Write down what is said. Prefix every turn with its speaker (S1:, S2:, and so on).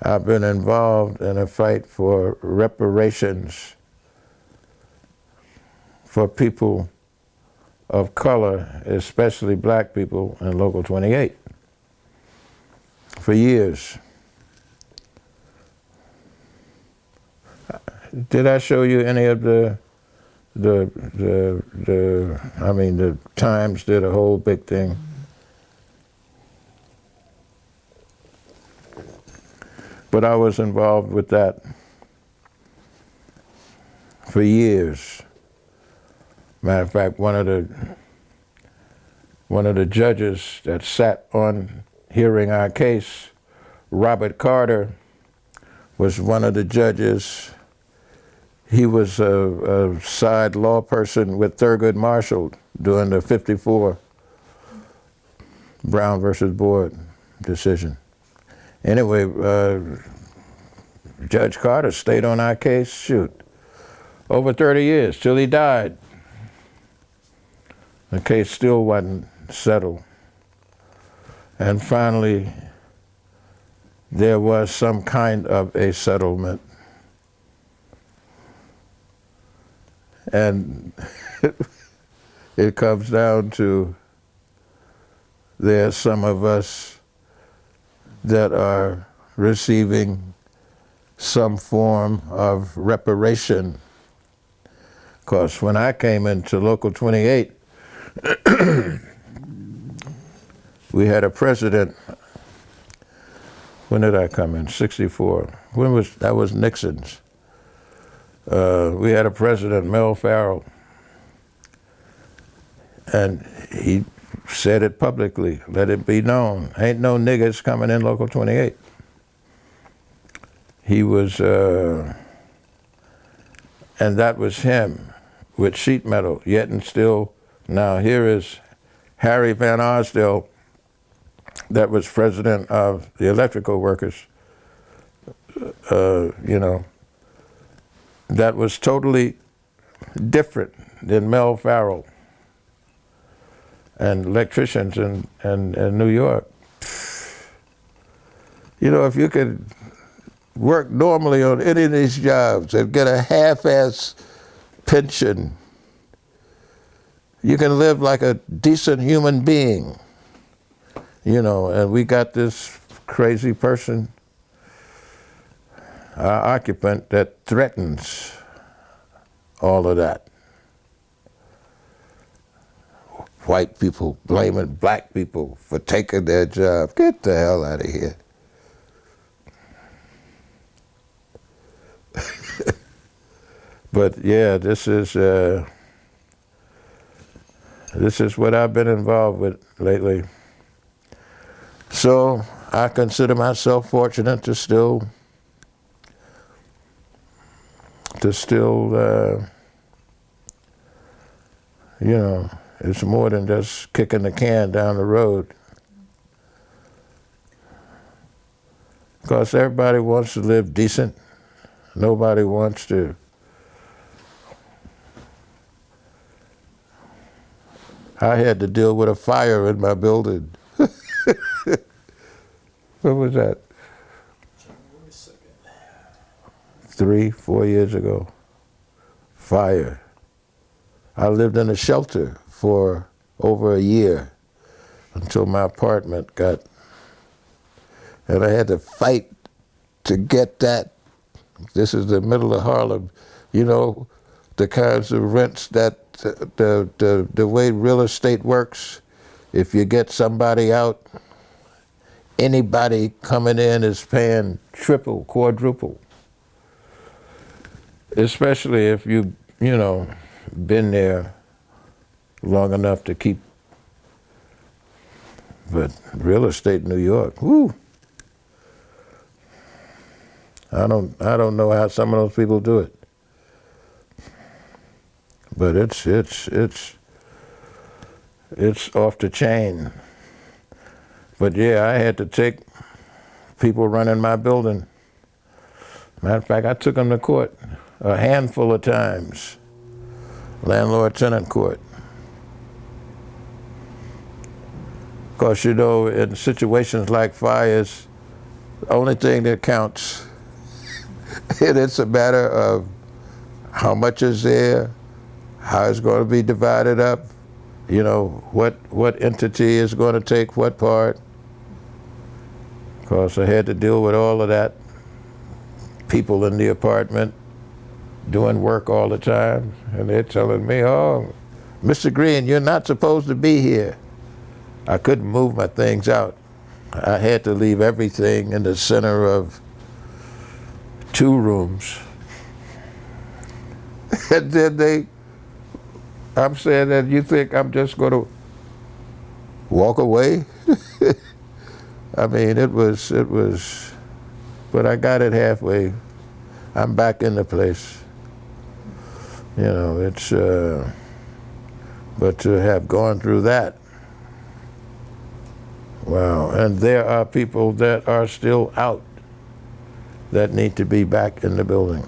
S1: I've been involved in a fight for reparations for people of color, especially black people in Local 28, for years. Did I show you any of the Times did a whole big thing. But I was involved with that for years. Matter of fact, one of the judges that sat on hearing our case, Robert Carter, was one of the judges. He was a side law person with Thurgood Marshall during the '54 Brown versus Board decision. Anyway, Judge Carter stayed on our case, over 30 years, till he died. The case still wasn't settled. And finally, there was some kind of a settlement. And it comes down to there's some of us that are receiving some form of reparation. Because when I came into Local 28, we had a president. When did I come in? '64. That was Nixon's. We had a president, Mel Farrell, and he said it publicly, let it be known, ain't no niggas coming in Local 28. He was, and that was him with sheet metal, yet and still. Now here is Harry Van Arsdale, that was president of the electrical workers, that was totally different than Mel Farrell and electricians in New York. If you could work normally on any of these jobs and get a half-ass pension, you can live like a decent human being, and we got this crazy person, our occupant, that threatens all of that. White people blaming black people for taking their job. Get the hell out of here. But yeah, this is what I've been involved with lately. So I consider myself fortunate to still it's more than just kicking the can down the road. Because everybody wants to live decent. Nobody wants to I had to deal with a fire in my building. What was that? 3, 4 years ago. Fire. I lived in a shelter for over a year until my apartment got, and I had to fight to get that. This is the middle of Harlem, the kinds of rents that the way real estate works. If you get somebody out, anybody coming in is paying triple, quadruple. Especially if you've, been there long enough to keep. But real estate in New York, whoo. I don't know how some of those people do it. But it's off the chain. But yeah, I had to take people running my building. Matter of fact, I took them to court a handful of times. Landlord-tenant court. Because in situations like fires, only thing that counts. And it's a matter of how much is there, how it's going to be divided up, you know, what entity is going to take what part. Of course, I had to deal with all of that. People in the apartment doing work all the time, and they're telling me, oh, Mr. Green, you're not supposed to be here. I couldn't move my things out. I had to leave everything in the center of 2 rooms. And then I'm saying that you think I'm just going to walk away? I mean, it was, but I got it halfway. I'm back in the place. You know, it's, but to have gone through that, wow. And there are people that are still out that need to be back in the building.